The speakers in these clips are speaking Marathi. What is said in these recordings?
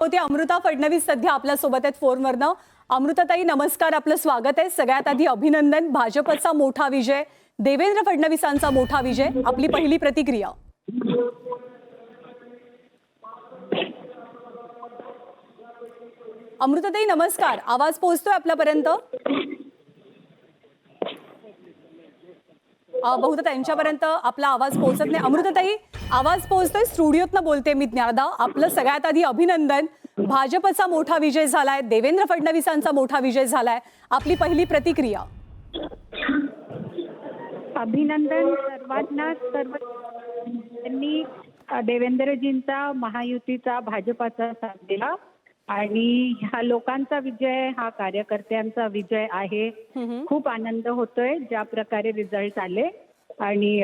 होती अमृता फडणवीस सध्या आपल्या सोबत आहेत फोनवरनं. अमृताताई नमस्कार, आपलं स्वागत आहे. सगळ्यात आधी अभिनंदन, भाजपचा मोठा विजय, देवेंद्र फडणवीसांचा मोठा विजय. आपली पहिली प्रतिक्रिया. अमृताताई नमस्कार, आवाज पोहोचतोय आपल्यापर्यंत? बहुधा त्यांच्यापर्यंत आपला आवाज पोहोचत नाही. अमृताताई आवाज पोहोचतोय, स्टुडिओतनं बोलते मी ज्ञानदा. आपलं सगळ्यात आधी अभिनंदन, भाजपचा मोठा विजय झालाय, देवेंद्र फडणवीसांचा मोठा विजय झालाय. आपली पहिली प्रतिक्रिया. अभिनंदन सर्वांना. त्यांनी देवेंद्रजींचा, महायुतीचा, भाजपाचा साथ दिला आणि हा लोकांचा विजय, हा कार्यकर्त्यांचा विजय आहे. खूप आनंद होतोय ज्या प्रकारे रिझल्ट आले आणि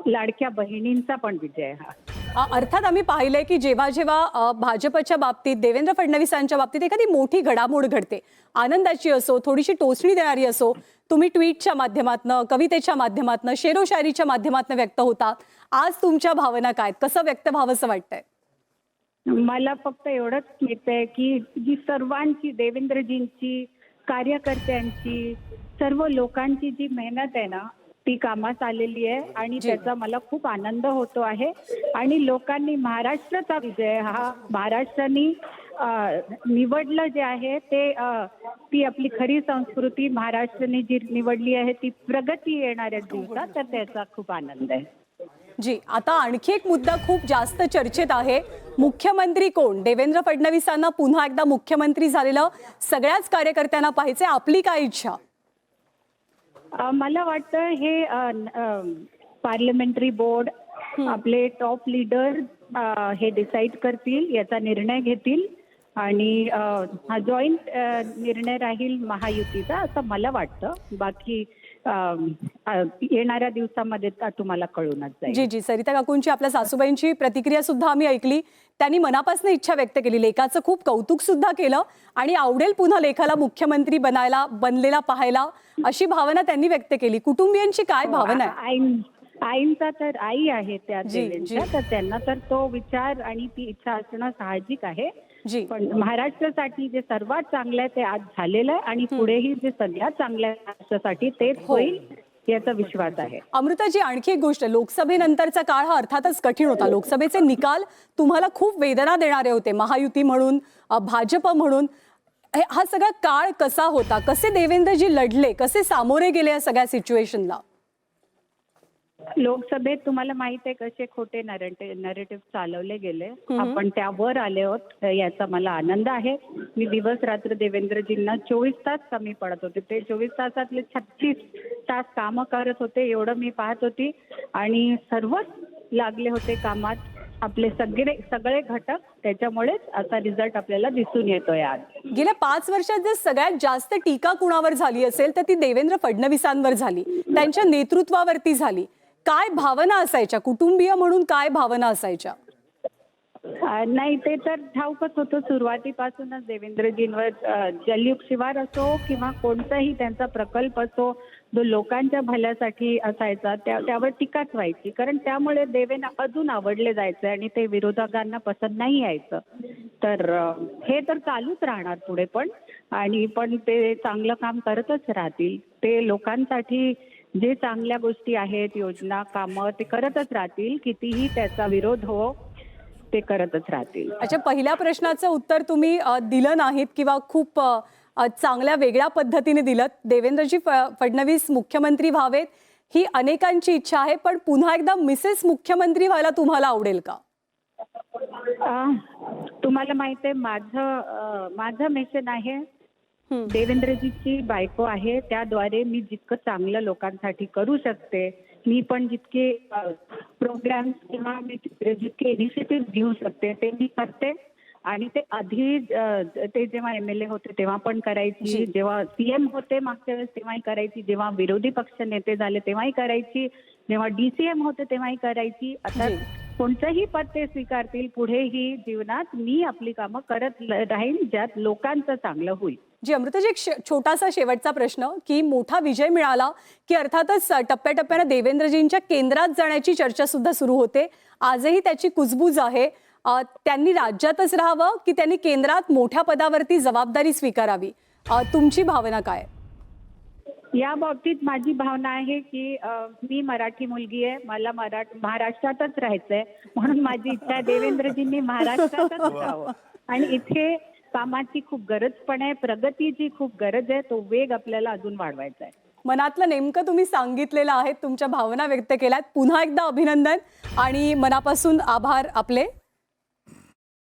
लाडक्या बहिणींचा पण विजय हा. अर्थात आम्ही पाहिलंय की जेव्हा जेव्हा भाजपच्या बाबतीत, देवेंद्र फडणवीसांच्या बाबतीत एखादी मोठी घडामोड घडते, आनंदाची असो, थोडीशी टोचणी देणारी असो, तुम्ही ट्विटच्या माध्यमातून, कवितेच्या माध्यमातून, शेरोशायरीच्या माध्यमातून व्यक्त होता. आज तुमच्या भावना काय, कसं व्यक्त व्हावंसं वाटतंय? मला फक्त एवढंच मिळतंय की जी सर्वांची, देवेंद्रजींची, कार्यकर्त्यांची, सर्व लोकांची जी मेहनत आहे ना, ती कामास आलेली आहे आणि त्याचा मला खूप आनंद होतो आहे. आणि लोकांनी, महाराष्ट्राचा विजय हा, महाराष्ट्राने निवडलं जे आहे ते, ती आपली खरी संस्कृती महाराष्ट्राने जी निवडली आहे ती प्रगती येणाऱ्या दिवसात, तर त्याचा खूप आनंद आहे. जी, आता आणखी एक मुद्दा खूप जास्त चर्चेत आहे. मुख्यमंत्री कोण? देवेंद्र फडणवीसांना पुन्हा एकदा मुख्यमंत्री झालेलं सगळ्याच कार्यकर्त्यांना पाहिजे. आपली काय इच्छा? मला वाटतं हे पार्लमेंटरी बोर्ड, आपले टॉप लीडर हे डिसाईड करतील, याचा निर्णय घेतील आणि हा जॉईंट निर्णय राहील महायुतीचा, असं मला वाटतं. बाकी येणाऱ्या दिवसामध्ये तुम्हाला कळूनच जाईल. जी जी, सरिता काकूंची, आपल्या सासूबाईंची प्रतिक्रिया सुद्धा आम्ही ऐकली. त्यांनी मनापासून इच्छा व्यक्त केली, लेखाचं खूप कौतुक सुद्धा केलं आणि आवडेल पुन्हा लेखाला मुख्यमंत्री बनलेला पाहायला, अशी भावना त्यांनी व्यक्त केली. कुटुंबियांची काय भावना आहे? आईंचा तर, आई आहे त्या देवेंद्रच्या, तर त्यांना तर तो विचार आणि ती इच्छा असणं साहजिक आहे. पण महाराष्ट्रासाठी जे सर्वात चांगलं आहे ते आज झालेलं आहे आणि पुढेही जे सगळ्यात चांगलं आहे महाराष्ट्रासाठी तेच होईल याचा विश्वास आहे. अमृताजी, आणखी एक गोष्ट, लोकसभेनंतरचा काळ हा अर्थातच कठीण होता. लोकसभेचे निकाल तुम्हाला खूप वेदना देणारे होते, महायुती म्हणून, भाजप म्हणून. हा सगळा काळ कसा होता? कसे देवेंद्रजी लढले, कसे सामोरे गेले या सगळ्या सिच्युएशनला? लोकसभेत तुम्हाला माहित आहे कसे खोटे नरेटिव्ह चालवले गेले. आपण त्यावर आले आहोत, याचा मला आनंद आहे. मी दिवस रात्र देवेंद्रजींना 24 तास कमी पडत होते. ते 24 तासातले 36 तास कामं करत होते, एवढं मी पाहत होती आणि सर्वच लागले होते कामात, आपले सगळे घटक. त्याच्यामुळेच असा रिझल्ट आपल्याला दिसून येतोय आज. गेल्या 5 वर्षात जर सगळ्यात जास्त टीका कुणावर झाली असेल तर ती देवेंद्र फडणवीसांवर झाली, त्यांच्या नेतृत्वावरती झाली. काय भावना असायच्या, कुटुंबीय म्हणून काय भावना असायच्या? नाही, ते तर ठाऊकच होतं सुरुवातीपासूनच देवेंद्रजींवर. जलयुग शिवार असो किंवा कोणताही त्यांचा प्रकल्प असो, जो लोकांच्या भल्यासाठी असायचा, त्यावर टीकाच व्हायची. कारण त्यामुळे देवेंद्र अजून आवडले जायचे आणि ते विरोधकांना पसंत नाही यायचं. तर हे तर चालूच राहणार पुढे पण. आणि पण ते चांगलं काम करतच राहतील. ते लोकांसाठी जे चांगल्या गोष्टी आहेत, योजना, कामं, ते करतच राहतील. कितीही त्याचा विरोध हो, ते करतच राहतील. अच्छा, पहिल्या प्रश्नाचं उत्तर तुम्ही दिलं नाहीत किंवा खूप चांगल्या वेगळ्या पद्धतीने दिलं. देवेंद्रजी फडणवीस मुख्यमंत्री व्हावेत ही अनेकांची इच्छा आहे, पण पुन्हा एकदा मिसेस मुख्यमंत्री व्हायला तुम्हाला आवडेल का? तुम्हाला माहित आहे माझं मिशन आहे, देवेंद्रजीची बायको आहे, त्याद्वारे मी जितकं चांगलं लोकांसाठी करू शकते, मी पण जितके प्रोग्राम किंवा मी जितके इनिशिएटिव्ह घेऊ शकते ते मी करते. आणि ते आधी ते जेव्हा MLA होते तेव्हा पण करायची, जेव्हा CM होते मागच्या वेळेस तेव्हाही करायची, जेव्हा विरोधी पक्ष नेते झाले तेव्हाही करायची, जेव्हा DCM होते तेव्हाही करायची. आता कोणतंही पद ते स्वीकारतील पुढेही जीवनात, मी आपली कामं करत राहीन ज्यात लोकांचं चांगलं होईल. जी अमृताजी, एक छोटासा शेवटचा प्रश्न की मोठा विजय मिळाला की अर्थातच टप्प्याटप्प्याने देवेंद्रजींच्या केंद्रात जाण्याची चर्चा सुद्धा सुरू होते. आजही त्याची कुजबूज आहे. त्यांनी राज्यातच राहावं की त्यांनी केंद्रात मोठ्या पदावरती जबाबदारी स्वीकारावी? तुमची भावना काय? या बाबतीत माझी भावना आहे की मी मराठी मुलगी आहे, मला महाराष्ट्रातच राहायचंय, म्हणून माझी इच्छा आहे देवेंद्रजींनी महाराष्ट्रातच राहावं. आणि इथे कामाची खूप गरज पण आहे, प्रगतीची खूप गरज आहे, तो वेग आपल्याला अजून वाढवायचा आहे. मनातलं नेमकं तुम्ही सांगितलेलं आहे, तुमच्या भावना व्यक्त केल्यात. पुन्हा एकदा अभिनंदन आणि मनापासून आभार आपले.